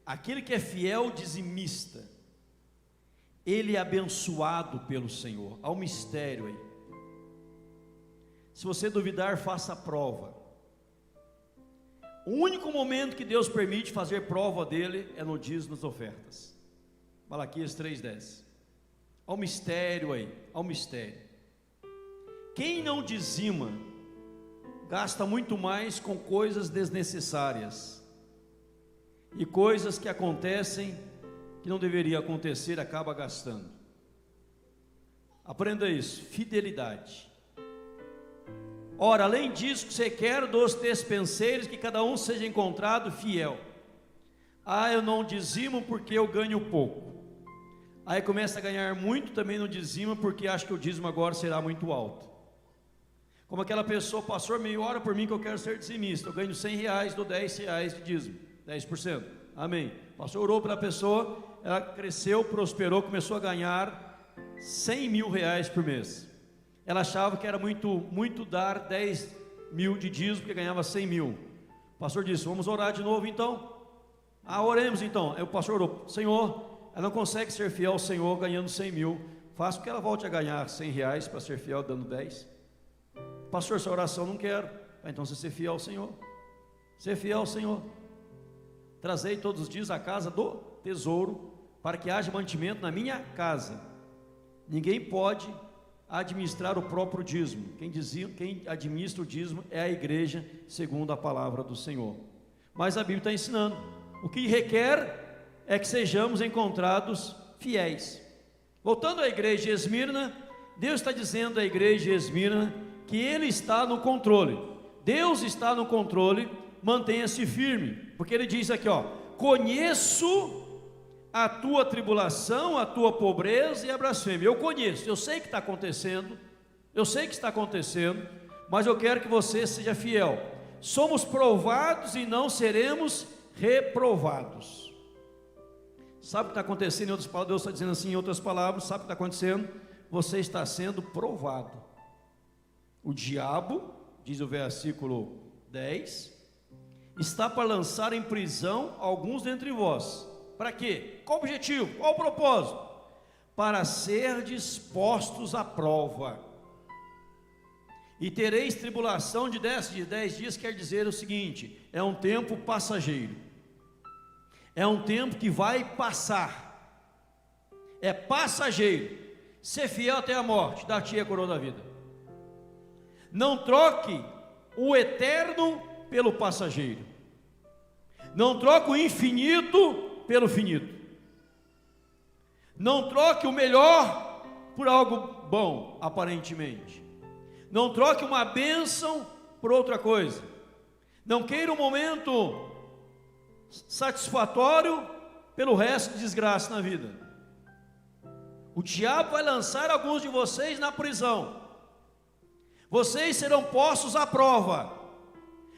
Speaker 1: Aquele que é fiel dizimista, ele é abençoado pelo Senhor. Há um mistério aí. Se você duvidar, faça a prova. O único momento que Deus permite fazer prova dele é no dízimo das ofertas. Malaquias 3:10. Há um mistério aí, há um mistério. Quem não dizima, gasta muito mais com coisas desnecessárias, e coisas que acontecem, que não deveria acontecer, acaba gastando. Aprenda isso, fidelidade. Ora, além disso, que você quer dos despenseiros, que cada um seja encontrado fiel. Ah, eu não dizimo porque eu ganho pouco. Aí começa a ganhar muito, também não dizima porque acha que o dízimo agora será muito alto. Como aquela pessoa: pastor, meia hora por mim que eu quero ser dizimista, eu ganho R$100, dou R$10 de dízimo, 10%, amém. O pastor orou para a pessoa, ela cresceu, prosperou, começou a ganhar R$100 mil por mês. Ela achava que era muito dar 10 mil de dízimo, porque ganhava 100 mil. O pastor disse: vamos orar de novo então? Oremos então. Aí o pastor orou: Senhor, ela não consegue ser fiel ao Senhor ganhando 100 mil, faça com que ela volte a ganhar R$100 para ser fiel dando 10. pastor, essa oração não quero. Então você ser fiel ao Senhor. Ser fiel ao Senhor. Trazei todos os dias a casa do tesouro, para que haja mantimento na minha casa. Ninguém pode administrar o próprio dízimo. Quem administra o dízimo é a igreja, segundo a palavra do Senhor. Mas a Bíblia está ensinando, o que requer é que sejamos encontrados fiéis. Voltando à igreja de Esmirna, Deus está dizendo à igreja de Esmirna que Ele está no controle. Deus está no controle, mantenha-se firme, porque Ele diz aqui, conheço a tua tribulação, a tua pobreza e a blasfêmia. Eu conheço, eu sei que está acontecendo, mas eu quero que você seja fiel. Somos provados e não seremos reprovados. Sabe o que está acontecendo em outras palavras? Deus está dizendo assim em outras palavras, sabe o que está acontecendo? Você está sendo provado. O diabo, diz o versículo 10, está para lançar em prisão alguns dentre vós. Para quê? Qual o objetivo? Qual o propósito? Para ser dispostos à prova. E tereis tribulação de 10 dias, quer dizer o seguinte: é um tempo passageiro. É um tempo que vai passar. É passageiro. Ser fiel até a morte, dar-te a coroa da vida. Não troque o eterno pelo passageiro. Não troque o infinito pelo finito. Não troque o melhor por algo bom, aparentemente. Não troque uma bênção por outra coisa. Não queira um momento satisfatório pelo resto de desgraça na vida. O diabo vai lançar alguns de vocês na prisão. Vocês serão postos à prova.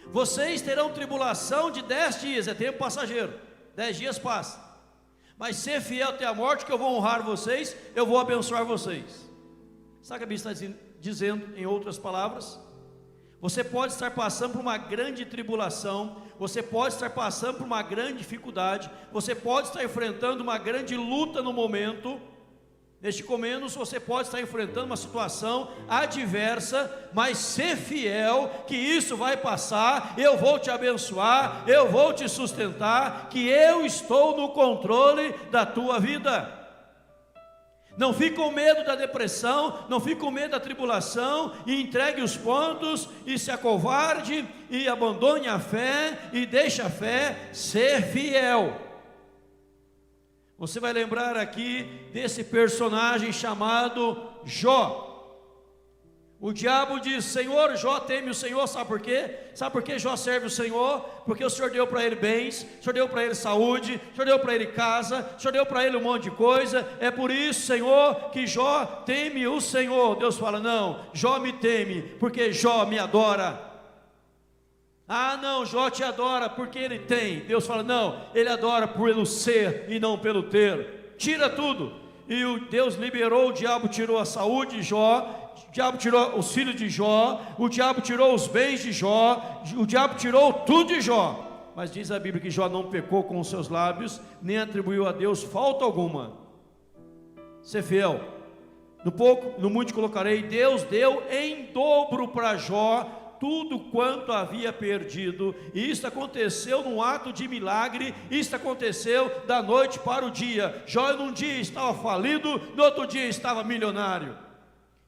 Speaker 1: Vocês terão tribulação de 10 dias, é tempo passageiro. 10 dias passa, mas ser fiel até a morte, que eu vou honrar vocês, eu vou abençoar vocês. Sabe o que a Bíblia está dizendo em outras palavras? Você pode estar passando por uma grande tribulação, você pode estar passando por uma grande dificuldade, você pode estar enfrentando uma grande luta no momento. Neste momento você pode estar enfrentando uma situação adversa, mas ser fiel, que isso vai passar, eu vou te abençoar, eu vou te sustentar, que eu estou no controle da tua vida. Não fique com medo da depressão, não fique com medo da tribulação, e entregue os pontos, e se acovarde, e abandone a fé, e deixe a fé, ser fiel. Você vai lembrar aqui desse personagem chamado Jó. O diabo diz: Senhor, Jó teme o Senhor, sabe por quê? Sabe por que Jó serve o Senhor? Porque o Senhor deu para ele bens, o Senhor deu para ele saúde, o Senhor deu para ele casa, o Senhor deu para ele um monte de coisa. É por isso, Senhor, que Jó teme o Senhor. Deus fala: não, Jó me teme, porque Jó me adora. Ah, não, Jó te adora porque ele tem. Deus fala: não, ele adora pelo ser e não pelo ter. Tira tudo. E Deus liberou, o diabo tirou a saúde de Jó, o diabo tirou os filhos de Jó, o diabo tirou os bens de Jó, o diabo tirou tudo de Jó. Mas diz a Bíblia que Jó não pecou com os seus lábios, nem atribuiu a Deus falta alguma. Ser fiel. No pouco, no muito colocarei. Deus deu em dobro para Jó tudo quanto havia perdido, e isso aconteceu num ato de milagre. Isso aconteceu da noite para o dia. Jó num dia estava falido, no outro dia estava milionário.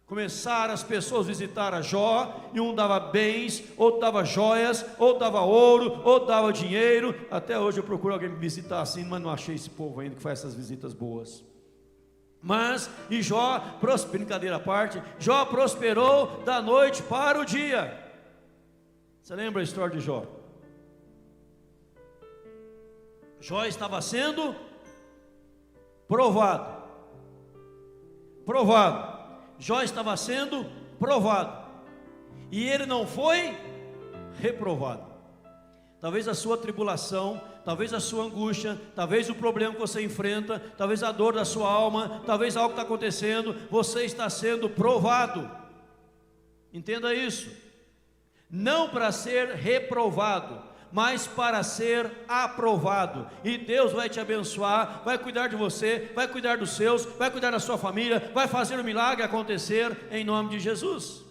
Speaker 1: Começaram as pessoas a visitar a Jó, e um dava bens, outro dava joias, outro dava ouro, outro dava dinheiro. Até hoje eu procuro alguém me visitar assim, mas não achei esse povo ainda que faz essas visitas boas. Mas, e Jó, brincadeira à parte, Jó prosperou da noite para o dia. Você lembra a história de Jó? Jó estava sendo provado. Jó estava sendo provado. E ele não foi reprovado. Talvez a sua tribulação, talvez a sua angústia, talvez o problema que você enfrenta, talvez a dor da sua alma, talvez algo que está acontecendo, você está sendo provado. Entenda isso. Não para ser reprovado, mas para ser aprovado. E Deus vai te abençoar, vai cuidar de você, vai cuidar dos seus, vai cuidar da sua família, vai fazer o milagre acontecer em nome de Jesus.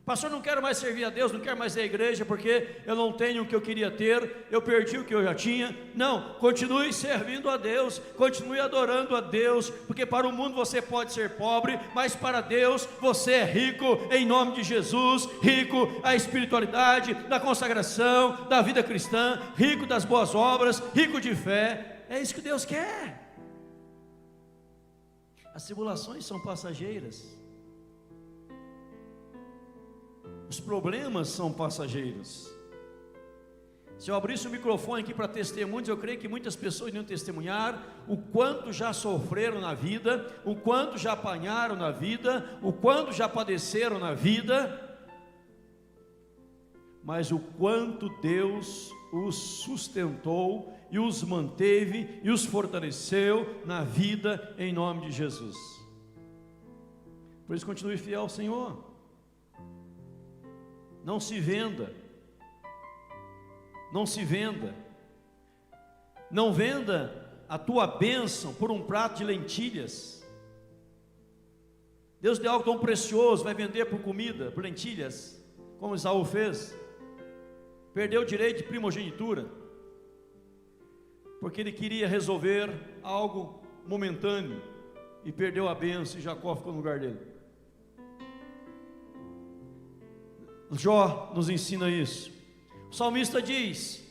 Speaker 1: Pastor, não quero mais servir a Deus, não quero mais ir à igreja, porque eu não tenho o que eu queria ter, eu perdi o que eu já tinha. Não, continue servindo a Deus, continue adorando a Deus, porque para o mundo você pode ser pobre, mas para Deus você é rico, em nome de Jesus, rico a espiritualidade, da consagração, da vida cristã, rico das boas obras, rico de fé. É isso que Deus quer. As tribulações são passageiras. Os problemas são passageiros. Se eu abrisse o microfone aqui para testemunhos, eu creio que muitas pessoas iriam testemunhar o quanto já sofreram na vida, o quanto já apanharam na vida, o quanto já padeceram na vida, mas o quanto Deus os sustentou e os manteve e os fortaleceu na vida, em nome de Jesus. Por isso continue fiel ao Senhor. Não se venda, não se venda, não venda a tua bênção por um prato de lentilhas. Deus deu algo tão precioso, vai vender por comida, por lentilhas, como Esaú fez. Perdeu o direito de primogenitura, porque ele queria resolver algo momentâneo, e perdeu a bênção, e Jacó ficou no lugar dele. Jó nos ensina isso. O salmista diz: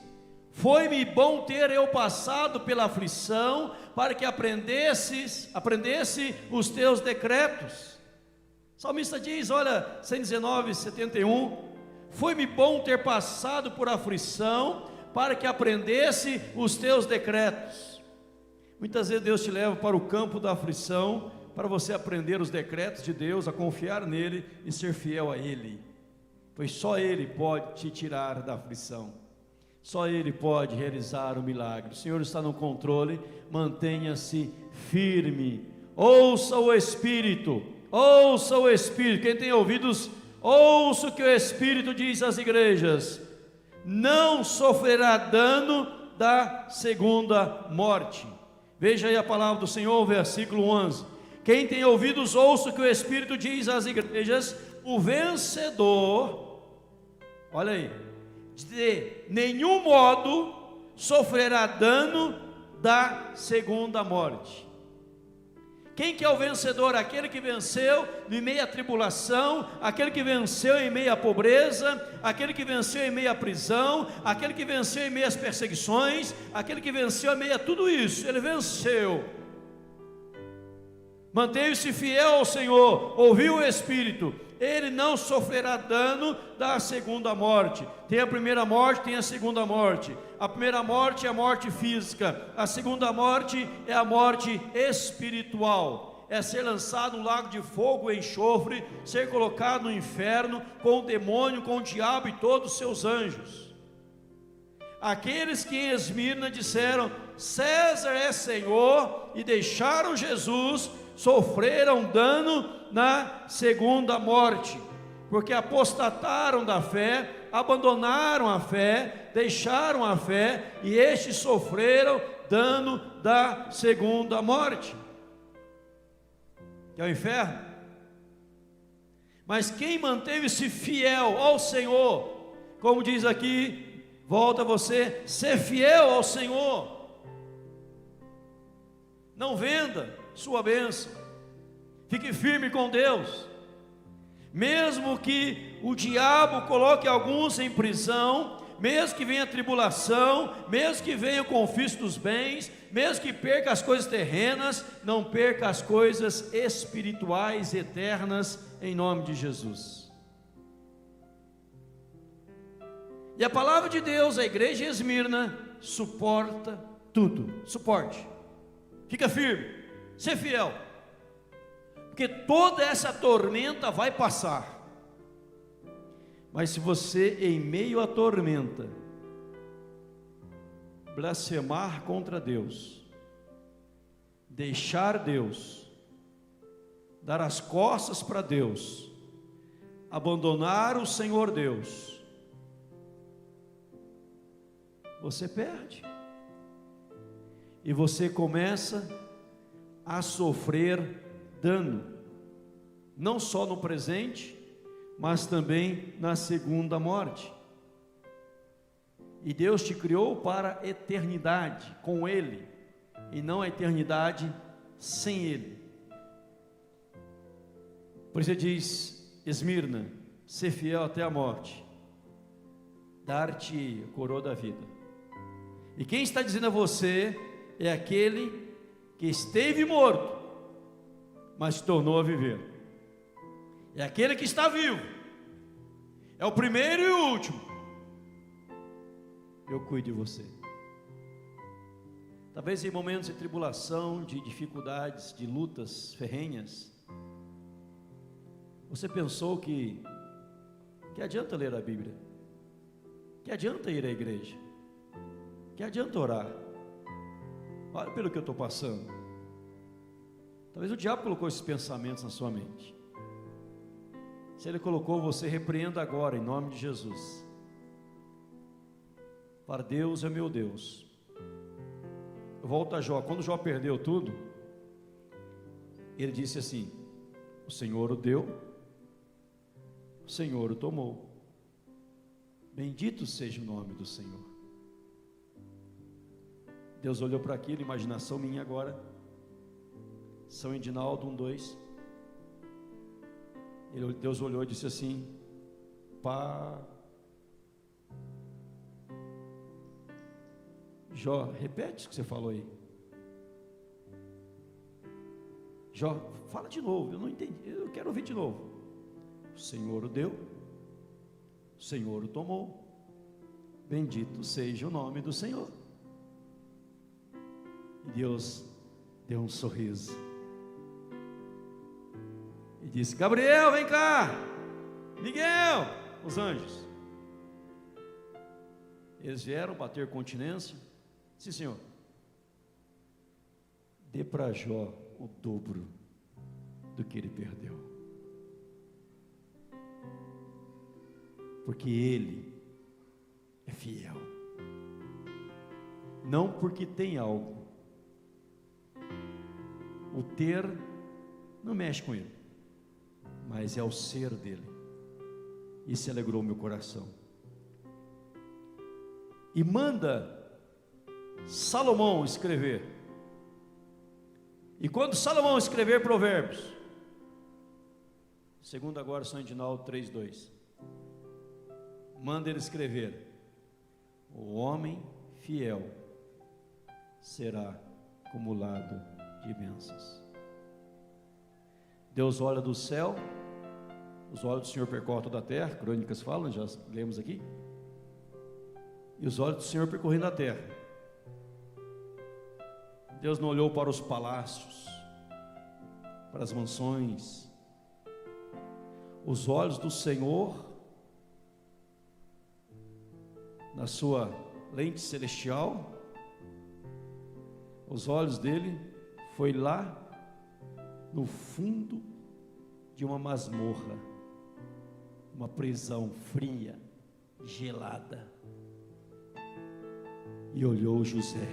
Speaker 1: foi-me bom ter eu passado pela aflição, para que aprendesse os teus decretos. O salmista diz, olha, 119, 71, foi-me bom ter passado por aflição, para que aprendesse os teus decretos. Muitas vezes Deus te leva para o campo da aflição, para você aprender os decretos de Deus, a confiar nele e ser fiel a ele. Pois só Ele pode te tirar da aflição, só Ele pode realizar o milagre. O Senhor está no controle, mantenha-se firme, ouça o Espírito, ouça o Espírito. Quem tem ouvidos, ouça o que o Espírito diz às igrejas: não sofrerá dano da segunda morte. Veja aí a palavra do Senhor, versículo 11. Quem tem ouvidos, ouça o que o Espírito diz às igrejas: o vencedor, olha aí, de nenhum modo sofrerá dano da segunda morte. Quem que é o vencedor? Aquele que venceu em meio à tribulação, aquele que venceu em meio à pobreza, aquele que venceu em meio à prisão, aquele que venceu em meio às perseguições, aquele que venceu em meio a tudo isso. Ele venceu. Mantenha-se fiel ao Senhor, ouviu o Espírito, ele não sofrerá dano da segunda morte. Tem a primeira morte, tem a segunda morte. A primeira morte é a morte física, a segunda morte é a morte espiritual. É ser lançado no lago de fogo e enxofre, ser colocado no inferno com o demônio, com o diabo e todos os seus anjos. Aqueles que em Esmirna disseram: César é Senhor, e deixaram Jesus, sofreram dano na segunda morte, porque apostataram da fé, abandonaram a fé, deixaram a fé, e estes sofreram dano da segunda morte, que é o inferno. Mas quem manteve-se fiel ao Senhor, como diz aqui, volta você, ser fiel ao Senhor, não venda sua bênção, fique firme com Deus, mesmo que o diabo coloque alguns em prisão, mesmo que venha tribulação, mesmo que venha o confisco dos bens, mesmo que perca as coisas terrenas, não perca as coisas espirituais eternas, em nome de Jesus. E a palavra de Deus, a igreja de Esmirna, suporta tudo, suporte, fica firme, ser fiel, porque toda essa tormenta vai passar. Mas se você, em meio à tormenta, blasfemar contra Deus, deixar Deus, dar as costas para Deus, abandonar o Senhor Deus, você perde, e você começa a sofrer dano, não só no presente, mas também na segunda morte. E Deus te criou para a eternidade com Ele, e não a eternidade sem Ele. Por isso ele diz: Esmirna, ser fiel até a morte, dar-te a coroa da vida. E quem está dizendo a você é aquele que esteve morto, mas se tornou a viver. É aquele que está vivo, é o primeiro e o último. Eu cuido de você. Talvez em momentos de tribulação, de dificuldades, de lutas ferrenhas, você pensou que adianta ler a Bíblia, que adianta ir à igreja, que adianta orar. Olha pelo que eu estou passando. Talvez o diabo colocou esses pensamentos na sua mente. Se ele colocou, você repreenda agora, em nome de Jesus. Para Deus é meu Deus. Volta a Jó. Quando Jó perdeu tudo, ele disse assim: o Senhor o deu, o Senhor o tomou. Bendito seja o nome do Senhor. Deus olhou para aquilo, imaginação minha agora. São Edinaldo 1:2. Deus olhou e disse assim: pá. Jó, repete o que você falou aí. Jó, fala de novo, eu não entendi, eu quero ouvir de novo. O Senhor o deu, o Senhor o tomou. Bendito seja o nome do Senhor. E Deus deu um sorriso e disse: Gabriel, vem cá. Miguel, os anjos. Eles vieram bater continência. Sim, Senhor. Dê para Jó o dobro do que ele perdeu, porque ele é fiel, não porque tem algo. O ter não mexe com ele, mas é o ser dele. Isso alegrou meu coração. E manda Salomão escrever. E quando Salomão escrever Provérbios, segundo agora São Edinaldo 3:2, manda ele escrever: o homem fiel será acumulado de bênçãos. Deus olha do céu, os olhos do Senhor percorrem toda a terra, Crônicas falam, já lemos aqui. E os olhos do Senhor percorrendo a terra. Deus não olhou para os palácios, para as mansões. Os olhos do Senhor, na sua lente celestial, os olhos dele foi lá no fundo de uma masmorra, uma prisão fria, gelada, e olhou José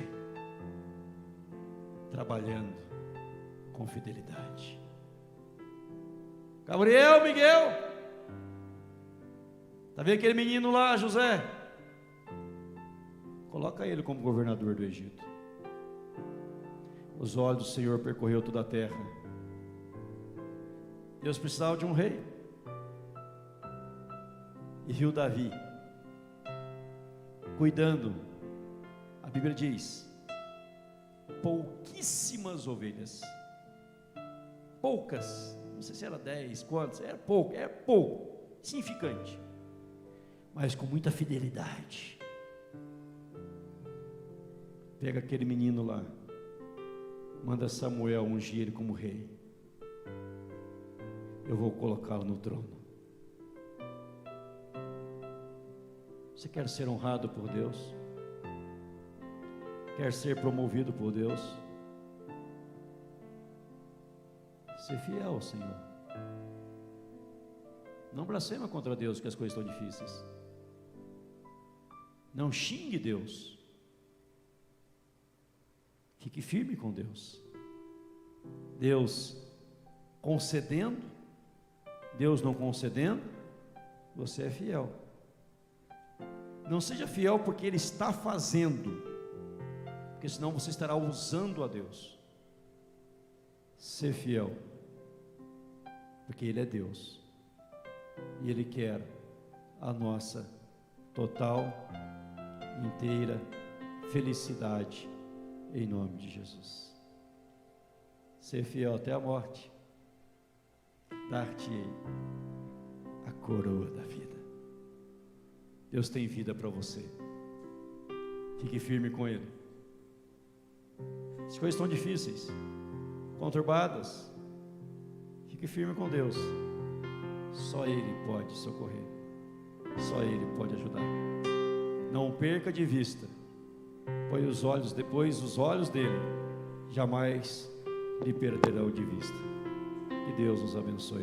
Speaker 1: trabalhando com fidelidade. Gabriel, Miguel, está vendo aquele menino lá, José? Coloca ele como governador do Egito. Os olhos do Senhor percorreu toda a terra. Deus precisava de um rei, e viu Davi cuidando. A Bíblia diz: pouquíssimas ovelhas, poucas, não sei se era 10, quantos, era pouco, significante, mas com muita fidelidade. Pega aquele menino lá, manda Samuel ungir ele como rei. Eu vou colocá-lo no trono. Você quer ser honrado por Deus? Quer ser promovido por Deus? Ser fiel ao Senhor. Não blasfema contra Deus, que as coisas estão difíceis. Não xingue Deus. Fique firme com Deus. Deus concedendo, Deus não concedendo, você é fiel. Não seja fiel porque Ele está fazendo, porque senão você estará usando a Deus. Ser fiel, porque Ele é Deus, e Ele quer a nossa total, inteira felicidade, em nome de Jesus. Ser fiel até a morte, dar-te-ei a coroa da vida. Deus tem vida para você. Fique firme com Ele. As coisas estão difíceis, conturbadas, fique firme com Deus. Só Ele pode socorrer, só Ele pode ajudar. Não perca de vista, pois os olhos dele jamais lhe perderão de vista. Que Deus nos abençoe.